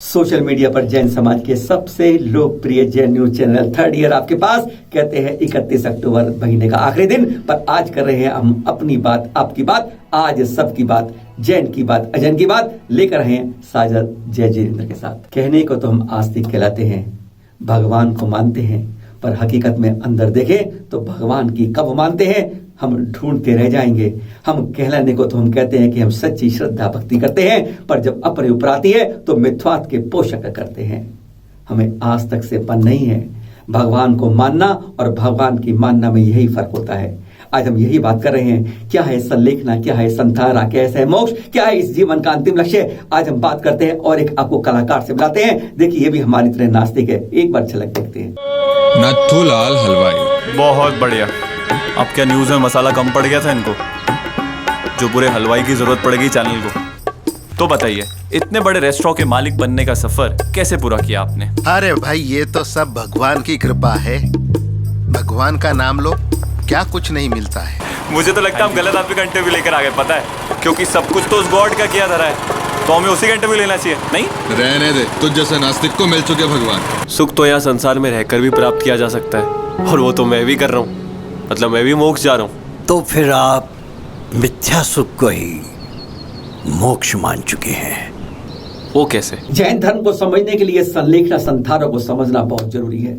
Social media पर जैन समाज के सबसे लोकप्रिय Jain news channel third year आपके पास कहते हैं 31 अक्टूबर महीने का आखिरी दिन, पर आज कर रहे हैं हम अपनी बात आपकी बात, आज सबकी बात, जैन की बात, अजैन की बात लेकर हैं साजद जय जितेंद्र के साथ। कहने को तो हम आस्तिक कहलाते हैं, भगवान को मानते हैं, पर हकीकत में अंदर देखें तो भगवान की कब मानते हैं हम ढूंढते रह जाएंगे। हम कहलाने को तो हम कहते हैं कि हम सच्ची श्रद्धा भक्ति करते हैं, पर जब अपने ऊपर आती है तो मिथ्यात्व के पोषक करते हैं। हमें आज तक से पन नहीं है भगवान को मानना और भगवान की मानना में यही फर्क होता है। आज हम यही बात कर रहे हैं, क्या है संलेखना, क्या है संथारा, कैसे है मोक्ष, क्या है इस जीवन का अंतिम लक्ष्य। आज हम बात करते हैं और एक आपको कलाकार से मिलाते हैं। देखिए ये भी हमारी तरह नास्तिक है, एक बार झलक देखते हैं। नथुलाल हलवाई। बहुत बढ़िया। अब क्या न्यूज़ में मसाला कम पड़ गया था इनको, जो पूरे हलवाई की जरूरत पड़ेगी चैनल को। तो बताइए, इतने बड़े रेस्टोरेंट के मालिक बनने का सफर कैसे पूरा किया आपने? अरे भाई ये तो सब भगवान की कृपा है। भगवान का नाम लो, क्या कुछ नहीं मिलता है। मुझे तो लगता है हम गलत आदमी का इंटरव्यू लेकर आ गए, पता है, क्योंकि सब कुछ तो उस गॉड का किया धरा है, तो हमें उसी का इंटरव्यू लेना चाहिए। नहीं रहने दे, तुझ जैसे नास्तिक को मिल चुके भगवान। सुख तो यहाँ संसार में रहकर भी प्राप्त किया जा सकता है, और वो तो मैं भी कर रहा हूँ। मतलब मैं भी मोक्ष जा रहा हूँ। तो फिर आप मिथ्या सुख को ही मोक्ष मान चुके हैं। वो कैसे? जैन धर्म को समझने के लिए संलेखना संथारों को समझना बहुत जरूरी है।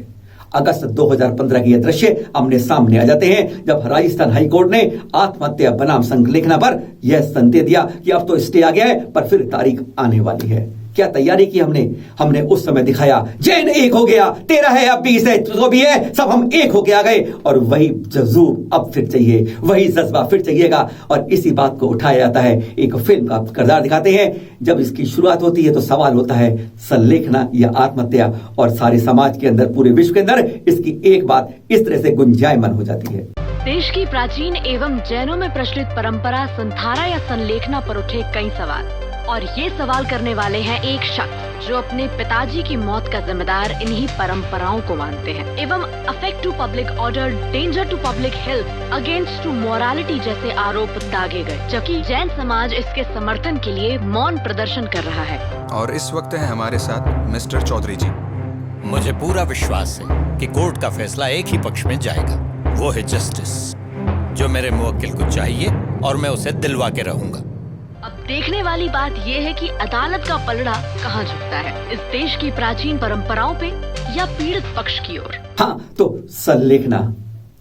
अगस्त 2015 के ये दृश्य आमने सामने आ जाते हैं जब राजस्थान हाईकोर्ट ने आत्महत्या बनाम संलेखना पर यह संदेश दिया कि अब तो स्टे आ गया है, पर फिर तारीख आने वाली है। क्या तैयारी की हमने उस समय दिखाया जैन एक हो गया, 13 है अब 20 है, जो भी है सब हम एक होके आ गए, और वही जज्बा अब फिर चाहिए, वही जज्बा फिर चाहिएगा। और इसी बात को उठाया जाता है, एक फिल्म का किरदार दिखाते हैं। जब इसकी शुरुआत होती है तो सवाल होता है संलेखना या आत्महत्या, और सारे समाज के अंदर, पूरे विश्व के अंदर इसकी एक बात इस तरह से गुंजायमान हो जाती है। देश की प्राचीन एवं जैनों में प्रचलित परंपरा संथारा या संलेखना पर उठे कई सवाल, और ये सवाल करने वाले हैं एक शख्स जो अपने पिताजी की मौत का जिम्मेदार इन्हीं परंपराओं को मानते हैं, एवं affect to public order, danger to public health, against to morality जैसे आरोप दागे गए, जबकि जैन समाज इसके समर्थन के लिए मौन प्रदर्शन कर रहा है। और इस वक्त है हमारे साथ मिस्टर चौधरी जी। मुझे पूरा विश्वास है कि कोर्ट का फैसला एक ही पक्ष में जाएगा, वो है जस्टिस, जो मेरे मुवक्किल को चाहिए और मैं उसे दिलवा के रहूंगा। अब देखने वाली बात यह है कि अदालत का पलड़ा कहाँ झुकता है, इस देश की प्राचीन परंपराओं पे या पीड़ित पक्ष की ओर। हाँ, तो संलेखना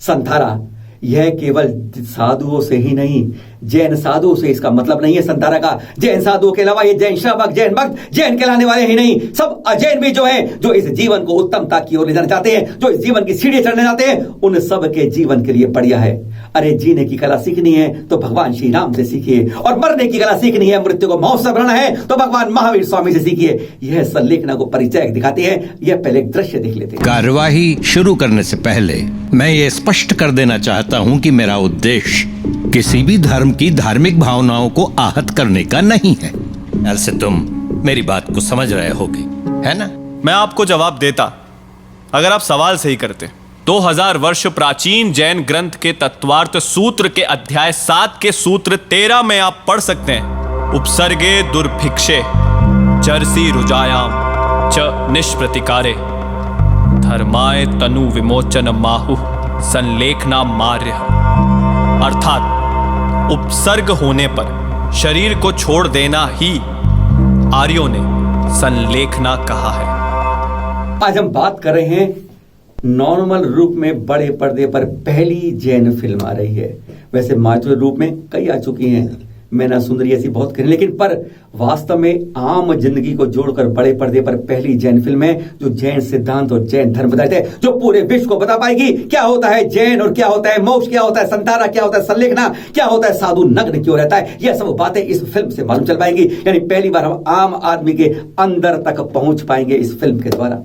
संथारा यह केवल साधुओं से ही नहीं, जैन साधुओं से इसका मतलब नहीं है संथारा का। जैन साधुओं के अलावा ये जैन श्रावक, जैन भक्त, जैन कहलाने वाले ही नहीं, सब अजैन भी जो हैं, जो इस जीवन को उत्तमता की ओर ले जाना चाहते हैं, जो इस जीवन की सीढ़ी चढ़ने चाहते हैं, उन सब के जीवन के लिए बढ़िया है। अरे जीने की कला सीखनी है तो भगवान श्री राम से सीखिए, और मरने की कला सीखनी है, मृत्यु को महोत्सव बनाना है तो भगवान महावीर स्वामी से सीखिए। यह संलेखना को परिचय दिखाते हैं। यह पहले एक दृश्य देख लेते हैं। कार्यवाही शुरू करने से पहले मैं ये स्पष्ट कर देना चाहता हूँ कि मेरा उद्देश्य किसी भी धर्म की धार्मिक भावनाओं को आहत करने का नहीं है। ऐसे तुम मेरी बात को समझ रहे होगे, है ना? मैं आपको जवाब देता अगर आप सवाल सही करते। 2000 वर्ष प्राचीन जैन ग्रंथ के तत्वार्थ सूत्र के अध्याय 7 के सूत्र 13 में आप पढ़ सकते हैं, उपसर्गे दुर्भिक्षे चरसी रुजायाम च निष्प्रतिकारे धर्माय तनु विमोचन माहु संलेखना मार्य। अर्थात उपसर्ग होने पर शरीर को छोड़ देना ही आर्यों ने संलेखना कहा है। आज हम बात कर रहे हैं नॉर्मल रूप में बड़े पर्दे पर पहली जैन फिल्म आ रही है। वैसे मातृ रूप में कई आ चुकी हैं, मैना सुंदरी ऐसी बहुत करें, लेकिन पर वास्तव में आम जिंदगी को जोड़कर बड़े पर्दे पर पहली जैन फिल्म है जो जैन सिद्धांत और जैन धर्म बताते हैं, जो पूरे विश्व को बता पाएगी क्या होता है जैन, और क्या होता है मोक्ष, क्या होता है संथारा, क्या होता है संलेखना, क्या होता है साधु नग्न क्यों रहता है। यह सब बातें इस फिल्म से मालूम चल पाएंगी। यानी पहली बार हम आम आदमी के अंदर तक पहुंच पाएंगे इस फिल्म के द्वारा।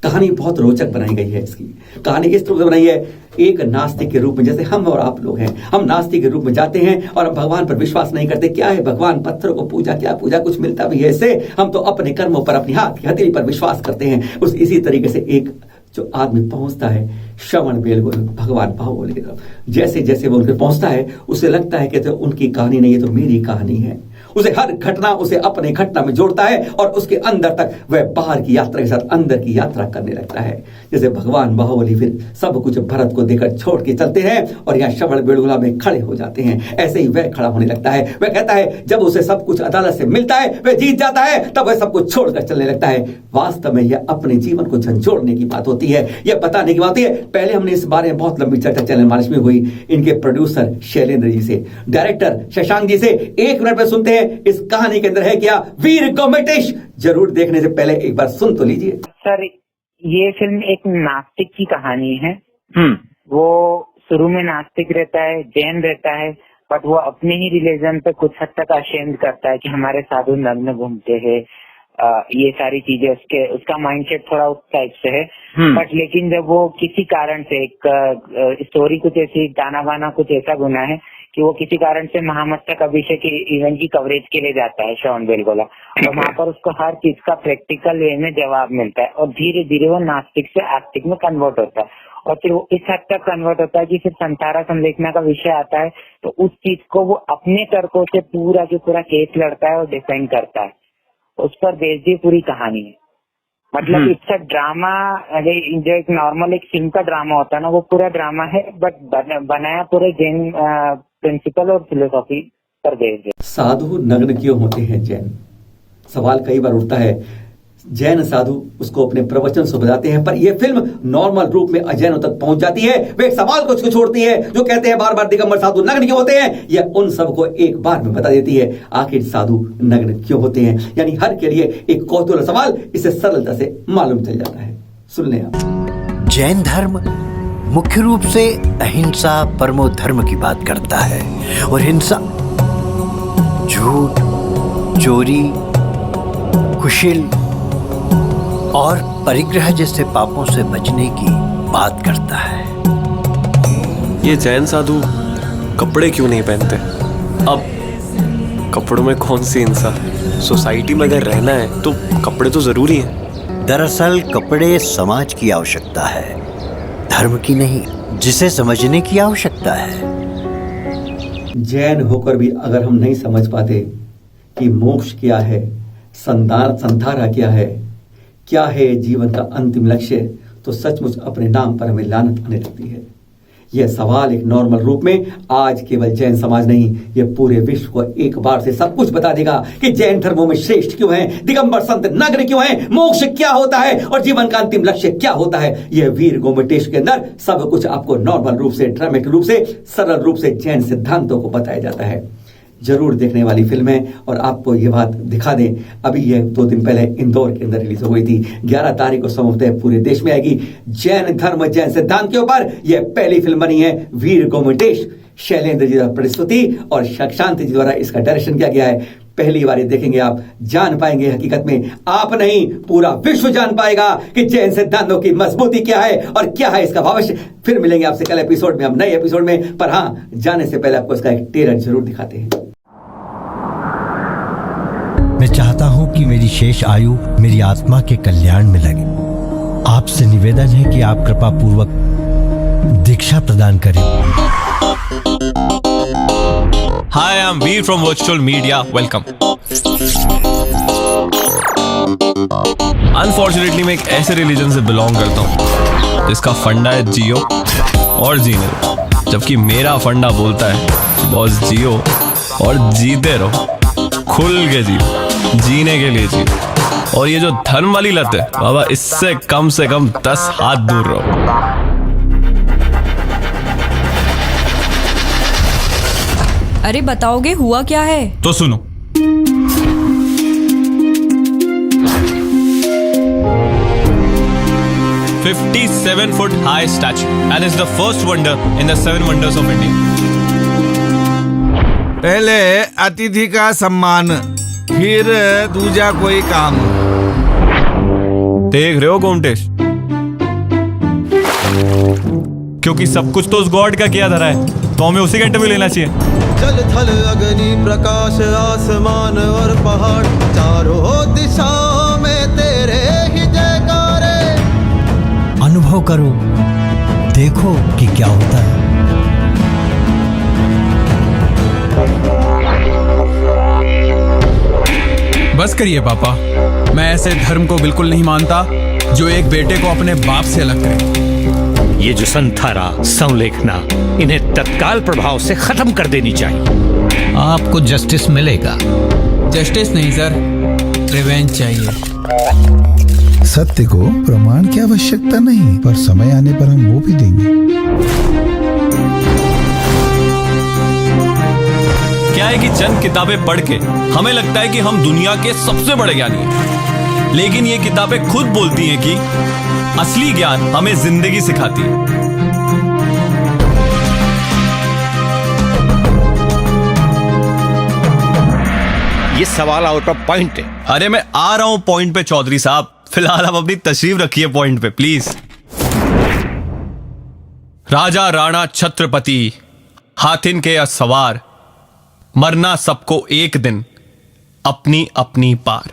कहानी बहुत रोचक बनाई गई है। इसकी कहानी इस तरह से बनाई है, एक नास्तिक के रूप में, जैसे हम और आप लोग हैं, हम नास्तिक के रूप में जाते हैं और हम भगवान पर विश्वास नहीं करते। क्या है भगवान, पत्थरों को पूजा, क्या पूजा, कुछ मिलता भी है इससे? हम तो अपने कर्मों पर, अपनी हाथ की हथेली पर विश्वास करते हैं। इसी तरीके से एक जो आदमी पहुंचता है श्रवण बेलगोल भगवान बाहुबली की तरफ, जैसे जैसे वो उनके पहुंचता है उसे लगता है कि तो उनकी कहानी नहीं है तो मेरी कहानी है। उसे हर घटना उसे अपने घटना में जोड़ता है और उसके अंदर तक वह बाहर की यात्रा के साथ अंदर की यात्रा करने लगता है। जैसे भगवान बाहुबली फिर सब कुछ भरत को देकर छोड़ के चलते हैं और यहाँ श्रवण बेलगोला में खड़े हो जाते हैं, ऐसे ही वह खड़ा होने लगता है। वह कहता है जब उसे सब कुछ अदालत से मिलता है, वह जीत जाता है, तब वह सब कुछ छोड़कर चलने लगता है। वास्तव में यह अपने जीवन को झंझोड़ने की बात होती है, यह बताने की बात होती है। पहले हमने इस बारे में बहुत लंबी चर्चा चैनल मालिश में हुई, इनके प्रोड्यूसर शैलेंद्र जी से, डायरेक्टर शशांक जी से। 1 मिनट में सुनते हैं इस कहानी के अंदर है क्या। वीर गोमेटेश जरूर देखने से पहले एक बार सुन तो लीजिए। सर, ये फिल्म एक नास्तिक की कहानी है। वो शुरू में नास्तिक रहता है, जैन रहता है, बट वो अपने ही रिलीजन पे कुछ हद तक अशेम्ड करता है कि हमारे साधु नग्न घूमते हैं, ये सारी चीजें उसका माइंडसेट थोड़ा उस टाइप से है। बट लेकिन जब वो किसी कारण से एक स्टोरी कुछ ऐसी, गाना वाना कुछ ऐसा गुना है कि वो किसी कारण से महामस्तक अभिषेक इवेंट की कवरेज के लिए जाता है श्रवण बेलगोला, और वहाँ पर उसको हर चीज का प्रैक्टिकल वे में जवाब मिलता है और धीरे धीरे वो नास्तिक से आस्तिक में कन्वर्ट होता है। और फिर वो इस हद तक कन्वर्ट होता है कि फिर संतारा संलेखना का विषय आता है तो उस चीज को वो अपने तर्कों से पूरा जो पूरा केस लड़ता है और डिफेंड करता है, उस पर बेस्ड ये पूरी कहानी है। मतलब इट्स अ ड्रामा, जो एक नॉर्मल एक फिल्म का ड्रामा होता है ना, वो पूरा ड्रामा है, बट बनाया पूरे जैन प्रिंसिपल और फिलोसॉफी पर बेस्ड है। साधु नग्न क्यों होते हैं जैन? सवाल कई बार उठता है। जैन साधु उसको अपने प्रवचन से बताते हैं, पर यह फिल्म नॉर्मल रूप में अजैनों तक पहुंच जाती है। वे एक सवाल को छोड़ती है, जो कहते हैं बार बार दिगंबर साधु नग्न क्यों होते हैं, यह उन सबको एक बार में बता देती है आखिर साधु नग्न क्यों होते हैं। यानी हर के लिए एक कौतूहल सवाल इसे सरलता से मालूम चल जाता है। सुन लें आप। जैन धर्म मुख्य रूप से अहिंसा परमो धर्म की बात करता है और हिंसा, झूठ, चोरी, कुशिल और परिग्रह जैसे पापों से बचने की बात करता है। ये जैन साधु कपड़े क्यों नहीं पहनते? अब कपड़ों में कौन सी हिंसा? सोसाइटी में अगर रहना है तो कपड़े तो जरूरी हैं। दरअसल कपड़े समाज की आवश्यकता है, धर्म की नहीं, जिसे समझने की आवश्यकता है। जैन होकर भी अगर हम नहीं समझ पाते कि मोक्ष क्या है, संधारा क्या है जीवन का अंतिम लक्ष्य, तो सचमुच अपने नाम पर हमें लानत आने लगती है। यह सवाल एक नॉर्मल रूप में आज केवल जैन समाज नहीं, यह पूरे विश्व को एक बार से सब कुछ बता देगा कि जैन धर्मों में श्रेष्ठ क्यों है, दिगंबर संत नग्न क्यों है, मोक्ष क्या होता है और जीवन का अंतिम लक्ष्य क्या होता है। यह वीर गोमेटेश के अंदर सब कुछ आपको नॉर्मल रूप से, ड्रामेटिक रूप से, सरल रूप से जैन सिद्धांतों को बताया जाता है। जरूर देखने वाली फिल्म है। और आपको ये बात दिखा दें, अभी यह 2 दिन पहले इंदौर के अंदर रिलीज हो गई थी। 11 तारीख को संभवतः पूरे देश में आएगी। जैन धर्म जैन सिद्धांत के ऊपर यह पहली फिल्म बनी है। वीर गोमेटेश शैलेंद्र जी द्वारा प्रस्तुति और शशांक जी द्वारा इसका डायरेक्शन किया गया है। पहली बार देखेंगे आप, जान पाएंगे हकीकत में, आप नहीं पूरा विश्व जान पाएगा कि जैन सिद्धांतों की मजबूती क्या है और क्या है इसका भविष्य। फिर मिलेंगे आपसे कल एपिसोड में, अब नए एपिसोड में। पर हाँ, जाने से पहले आपको इसका एक ट्रेलर जरूर दिखाते हैं। मैं चाहता हूं कि मेरी शेष आयु मेरी आत्मा के कल्याण में लगे। आपसे निवेदन है कि आप कृपा पूर्वक दीक्षा प्रदान करें। Hi, I'm Veer from Virtual Media. Welcome. Unfortunately, मैं एक ऐसे रिलीजन से बिलोंग करता हूँ जिसका फंडा है जियो और जीने दो, जबकि मेरा फंडा बोलता है बॉस जियो और जीते रहो, खुल के जियो, जीने के लिए जियो। और ये जो धर्म वाली लत है बाबा, इससे कम से कम 10 हाथ दूर रहो। अरे बताओगे हुआ क्या है? तो सुनो। "57 foot high statue and is the first wonder in the 7 wonders of India." पहले अतिथि का सम्मान, फिर दूजा कोई काम। देख रहे हो गोमटेश, क्योंकि सब कुछ तो उस गॉड का किया धरा है, तो हमें उसी का इंटरव्यू लेना चाहिए। जल थल अग्नि प्रकाश आसमान और पहाड़, चारों दिशाओं में तेरे ही जयकारे। अनुभव करो, देखो कि क्या होता है। बस करिए पापा, मैं ऐसे धर्म को बिल्कुल नहीं मानता जो एक बेटे को अपने बाप से अलग करे। ये जो संथारा, संलेखना, इन्हें तत्काल प्रभाव से खत्म कर देनी चाहिए। आपको जस्टिस मिलेगा। जस्टिस नहीं सर, रिवेंज चाहिए। सत्य को प्रमाण की आवश्यकता नहीं, पर समय आने पर हम वो भी देंगे। क्या है कि चंद किताबें पढ़ के हमें लगता है कि हम दुनिया के सबसे बड़े ज्ञानी हैं, लेकिन ये किताबें खुद बोलती हैं कि असली ज्ञान हमें जिंदगी सिखाती है। ये सवाल आउट ऑफ पॉइंट है। अरे मैं आ रहा हूं पॉइंट पे चौधरी साहब, फिलहाल आप अपनी तशरीफ रखिए पॉइंट पे प्लीज। राजा राणा छत्रपति हाथिन के असवार, मरना सबको एक दिन अपनी अपनी पार।